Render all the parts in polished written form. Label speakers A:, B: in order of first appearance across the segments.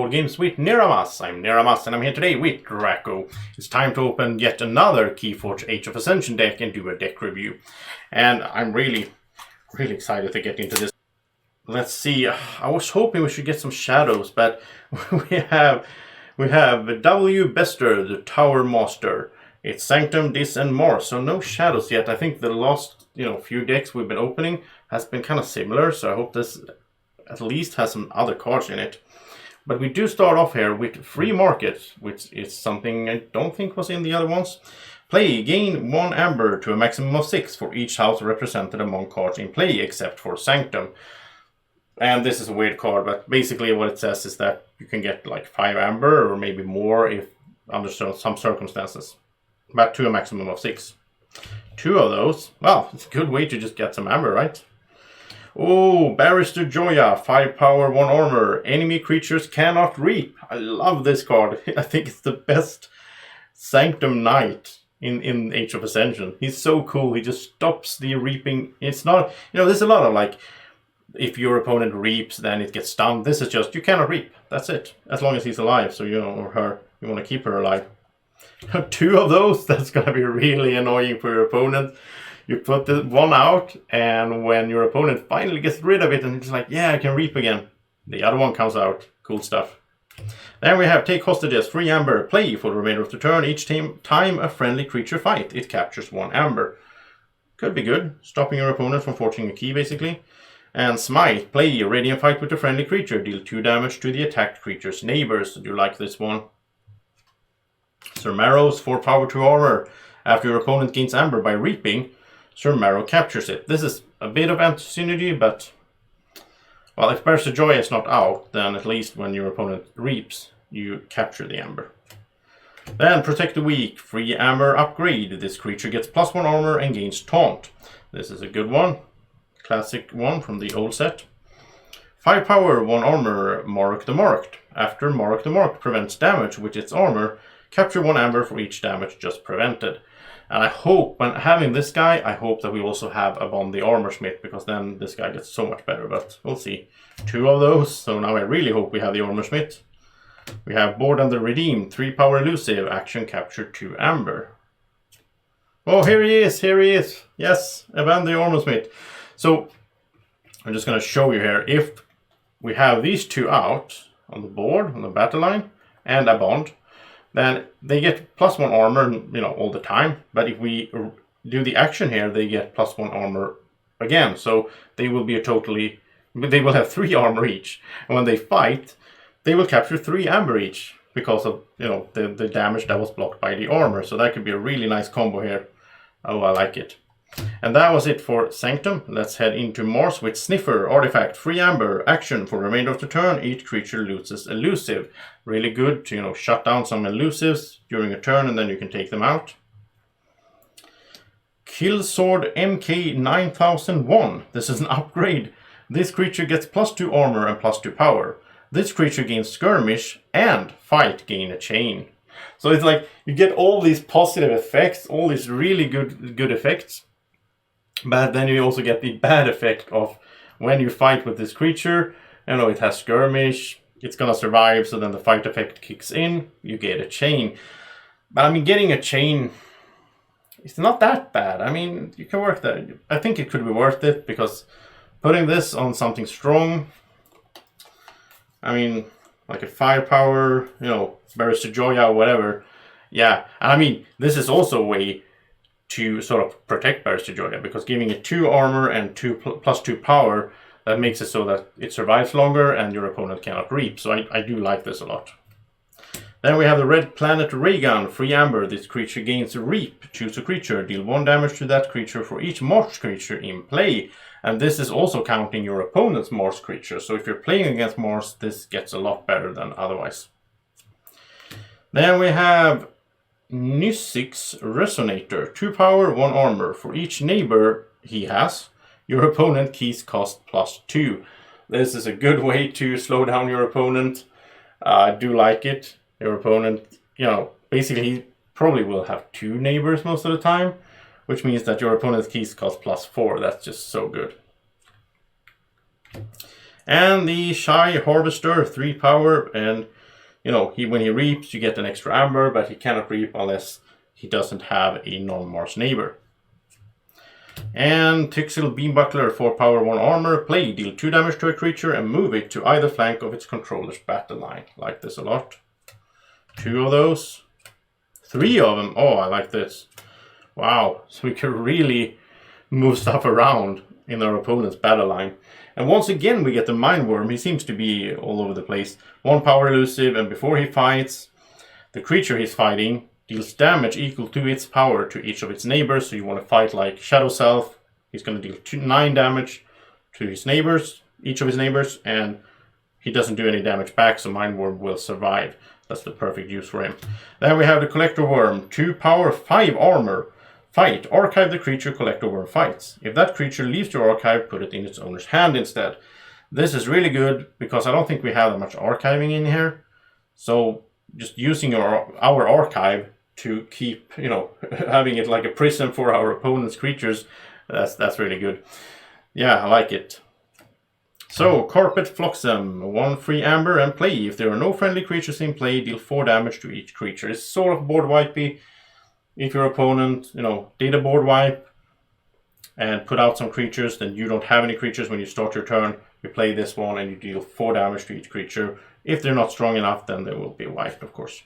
A: all games with Niramas. I'm Niramas and I'm here today with Draco. It's time to open yet another Keyforge Age of Ascension deck and do a deck review. And I'm really excited to get into this. Let's see, I was hoping we should get some shadows, but we have W. Bester, the Tower Master. It's Sanctum, Dis, and more, so no shadows yet. I think the last few decks we've been opening has been kind of similar, so I hope this at least has some other cards in it. But we do start off here with Free Market, which is something I don't think was in the other ones. Play, gain 1 amber to a maximum of 6 for each house represented among cards in play, except for Sanctum. And this is a weird card, but basically what it says is that you can get like 5 amber or maybe more if under some circumstances. But to a maximum of 6. 2 of those, well, it's a good way to just get some amber, right? Oh, Barrister Joya, 5 power, 1 armor. Enemy creatures cannot reap. I love this card. I think it's the best Sanctum Knight in Age of Ascension. He's so cool. He just stops the reaping. It's not, there's a lot of like, if your opponent reaps, then it gets stunned. This is just, you cannot reap. That's it. As long as he's alive, so or her, you want to keep her alive. 2 of those, that's going to be really annoying for your opponent. You put the one out, and when your opponent finally gets rid of it, and it's like, yeah, I can reap again. The other one comes out. Cool stuff. Then we have Take Hostages, 3 amber. Play for the remainder of the turn. Each time a friendly creature fight, it captures 1 amber. Could be good. Stopping your opponent from forging a key, basically. And Smite, play a Radiant fight with a friendly creature. Deal 2 damage to the attacked creature's neighbors. Do you like this one? Sir Marrow's 4 power 2 armor. After your opponent gains amber by reaping, Sir Marrow captures it. This is a bit of anti-synergy, but well, if Barrister Joya is not out, then at least when your opponent reaps, you capture the amber. Then Protect the Weak, 3 amber upgrade. This creature gets +1 armor and gains taunt. This is a good one. Classic one from the old set. 5 power, 1 armor, Mark the Marked. After Mark the Marked prevents damage with its armor, capture 1 amber for each damage just prevented. And I hope, when having this guy, I hope that we also have Abon the Armorsmith, because then this guy gets so much better, but we'll see. 2 of those, so now I really hope we have the Armorsmith. We have Board and the Redeemed, 3 power elusive, action capture 2 amber. Oh, here he is, yes, Abon the Armorsmith. So, I'm just going to show you here, if we have these 2 out on the board, on the battle line, and a bond, then they get +1 armor, all the time. But if we do the action here, they get +1 armor again. So they will be they will have 3 armor each. And when they fight, they will capture 3 amber each because of, the damage that was blocked by the armor. So that could be a really nice combo here. Oh, I like it. And that was it for Sanctum. Let's head into Mars with Sniffer, artifact, 3 amber, action for the remainder of the turn. Each creature loses elusive. Really good to shut down some elusives during a turn, and then you can take them out. Killzord MK 9001. This is an upgrade. This creature gets +2 armor and +2 power. This creature gains skirmish and fight gain a chain. So it's like you get all these positive effects, all these really good effects. But then you also get the bad effect of when you fight with this creature, it has skirmish, it's gonna survive, so then the fight effect kicks in, you get a chain. But getting a chain, it's not that bad. You can work that. I think it could be worth it, because putting this on something strong, like a 5 power, Barrister Joya or whatever, yeah. And this is also a way to sort of protect Barrister Joya, because giving it 2 armor and +2 power, that makes it so that it survives longer and your opponent cannot reap. So I do like this a lot. Then we have the Red Planet Raygun, 3 amber. This creature gains reap. Choose a creature. Deal 1 damage to that creature for each Mars creature in play. And this is also counting your opponent's Mars creature. So if you're playing against Mars, this gets a lot better than otherwise. Then we have Nysix Resonator, 2 power, 1 armor. For each neighbor he has, your opponent keys cost +2. This is a good way to slow down your opponent. I do like it. Your opponent, basically he probably will have 2 neighbors most of the time, which means that your opponent's keys cost +4. That's just so good. And the Shy Harvester, 3 power, and you know, when he reaps, you get an extra amber, but he cannot reap unless he doesn't have a non-Mars neighbor. And Tixil Beambuckler, 4 power, 1 armor. Play, deal 2 damage to a creature and move it to either flank of its controller's battle line. Like this a lot. 2 of those. 3 of them. Oh, I like this. Wow. So we can really move stuff around in our opponent's battle line. And once again we get the Mindworm. He seems to be all over the place. 1 power elusive, and before he fights, the creature he's fighting deals damage equal to its power to each of its neighbors. So you want to fight like Shadow Self. He's going to deal 9 damage to his neighbors, each of his neighbors, and he doesn't do any damage back, so Mindworm will survive. That's the perfect use for him. Then we have the Collector Worm, 2 power, 5 armor. Fight, archive the creature Collector Worm fights. If that creature leaves your archive, put it in its owner's hand instead. This is really good because I don't think we have that much archiving in here. So just using our archive to keep, you know, having it like a prison for our opponent's creatures, that's really good. Yeah, I like it. So, Carpet Flotsam, 1 free amber, and play. If there are no friendly creatures in play, deal 4 damage to each creature. It's sort of board wipey. If your opponent, you know, did a board wipe and put out some creatures, then you don't have any creatures when you start your turn. You play this one and you deal 4 damage to each creature. If they're not strong enough, then they will be wiped, of course.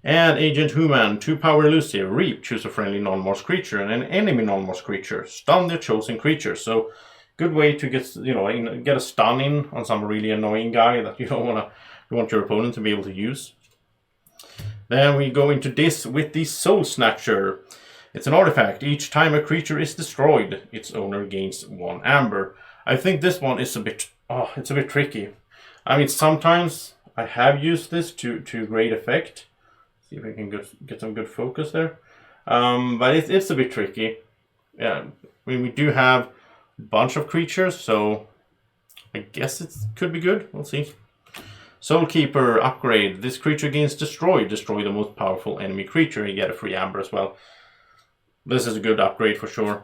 A: And Agent Human, 2 power elusive, reap, choose a friendly non-Mars creature and an enemy non-Mars creature. Stun their chosen creature. So, good way to get, you know, get a stun in on some really annoying guy that you don't want your opponent to be able to use. Then we go into this with the Soul Snatcher. It's an artifact. Each time a creature is destroyed, its owner gains 1 amber. I think this one is a bit, it's a bit tricky. I mean, sometimes I have used this to great effect. See if I can get some good focus there. But it's a bit tricky. Yeah, I mean, we do have a bunch of creatures, so I guess it could be good. We'll see. Soulkeeper upgrade. This creature gains destroy. Destroy the most powerful enemy creature. You get a free amber as well. This is a good upgrade for sure.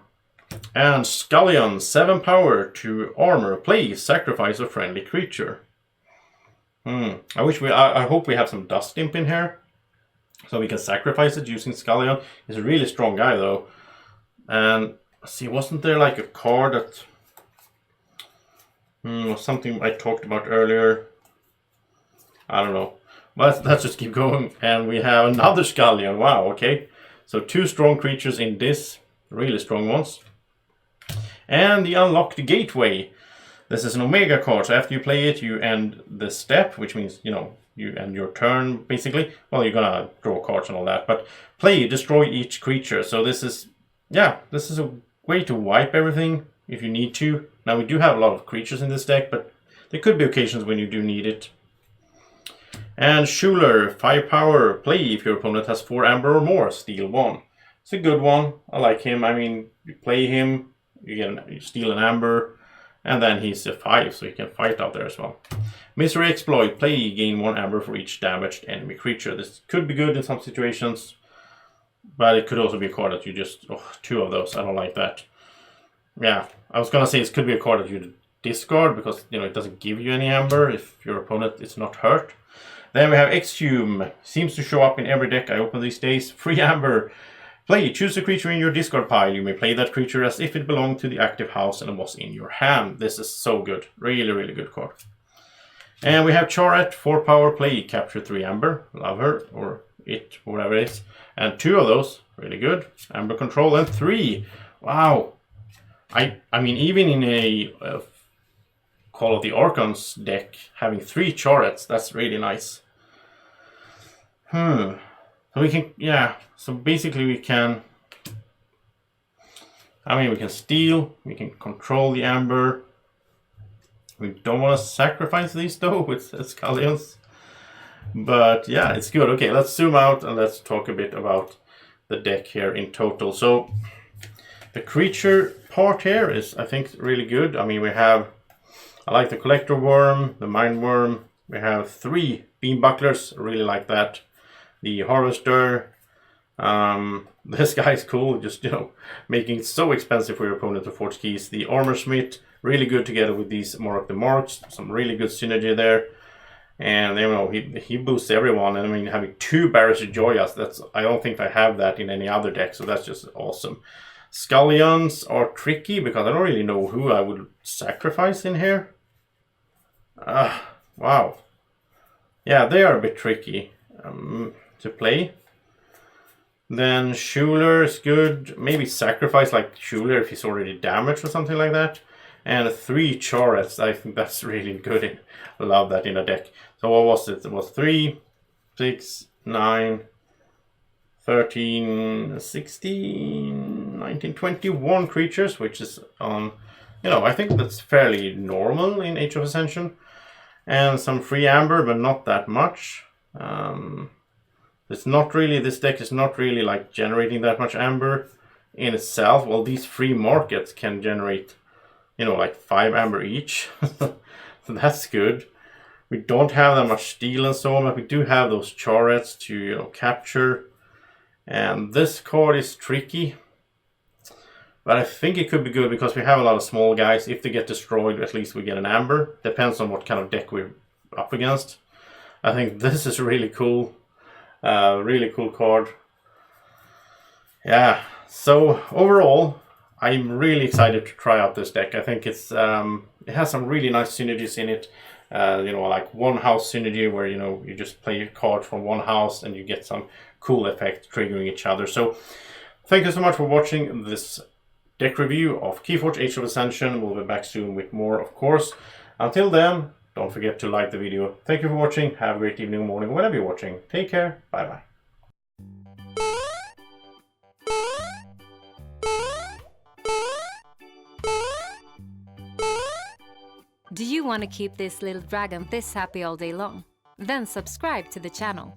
A: And Scullion, 7 power, 2 armor. Play, sacrifice a friendly creature. I hope we have some Dust Imp in here, so we can sacrifice it using Scullion. He's a really strong guy though. And see, wasn't there like a card that was something I talked about earlier? I don't know. But let's just keep going. And we have another Scullion. Wow, okay. So 2 strong creatures in this. Really strong ones. And the Unlocked Gateway. This is an Omega card. So after you play it, you end the step, which means, you know, you end your turn, basically. Well, you're gonna draw cards and all that. But play, destroy each creature. So this is a way to wipe everything if you need to. Now, we do have a lot of creatures in this deck, but there could be occasions when you do need it. And Schuler, 5 power, play. If your opponent has 4 amber or more, steal 1. It's a good one. I like him. I mean, you play him, you steal an amber, and then he's a 5, so you can fight out there as well. Misery Exploit, play, gain 1 amber for each damaged enemy creature. This could be good in some situations, but it could also be a card that you just, 2 of those, I don't like that. Yeah, I was gonna say it could be a card that you discard because, you know, it doesn't give you any amber if your opponent is not hurt. Then we have Exhume, seems to show up in every deck I open these days. Free amber. Play, choose a creature in your discard pile. You may play that creature as if it belonged to the active house and was in your hand. This is so good. Really, really good card. And we have Charet, 4 power, play, capture 3 amber. Love her, or it, whatever it is. And 2 of those, really good. Amber control, and 3. Wow. I mean, even in a Call of the Archons deck, having 3 Charets, that's really nice. So we can, so basically we can, we can steal, we can control the amber. We don't want to sacrifice these though with Scullions. But yeah, it's good. Okay, let's zoom out and let's talk a bit about the deck here in total. So the creature part here is, I think, really good. I mean, I like the Collector Worm, the Mind Worm. We have 3 Beam Bucklers, I really like that. The Harvester. This guy's cool, just, making it so expensive for your opponent to forge keys. The Armor Smith, really good together with these Mark the Marks. Some really good synergy there. And you know, he boosts everyone, and I mean, having 2 Barriers of Joyas, that's, I don't think I have that in any other deck, so that's just awesome. Scullions are tricky because I don't really know who I would sacrifice in here. Wow. Yeah, they are a bit tricky to play. Then Schuler is good. Maybe sacrifice like Schuler if he's already damaged or something like that. And 3 Charets, I think that's really good. I love that in a deck. So what was it? It was 3, 6, 9, 13, 16, 19, 21 creatures, which is on, you know, I think that's fairly normal in Age of Ascension. And some free amber, but not that much. It's not really, this deck is not really like generating that much amber in itself. Well, these free markets can generate, you know, like 5 amber each. So that's good. We don't have that much steel and so on, but we do have those charets to, you know, capture. And this card is tricky. But I think it could be good because we have a lot of small guys. If they get destroyed, at least we get an amber. Depends on what kind of deck we're up against. I think this is really cool. Really cool card. Yeah, so overall, I'm really excited to try out this deck. I think it's it has some really nice synergies in it. You know, like one house synergy where, you know, you just play a card from one house and you get some cool effects triggering each other. So thank you so much for watching this deck review of Keyforge Age of Ascension. We'll be back soon with more, of course. Until then, don't forget to like the video. Thank you for watching. Have a great evening, morning, whenever you're watching. Take care. Bye-bye.
B: Do you want to keep this little dragon this happy all day long? Then subscribe to the channel.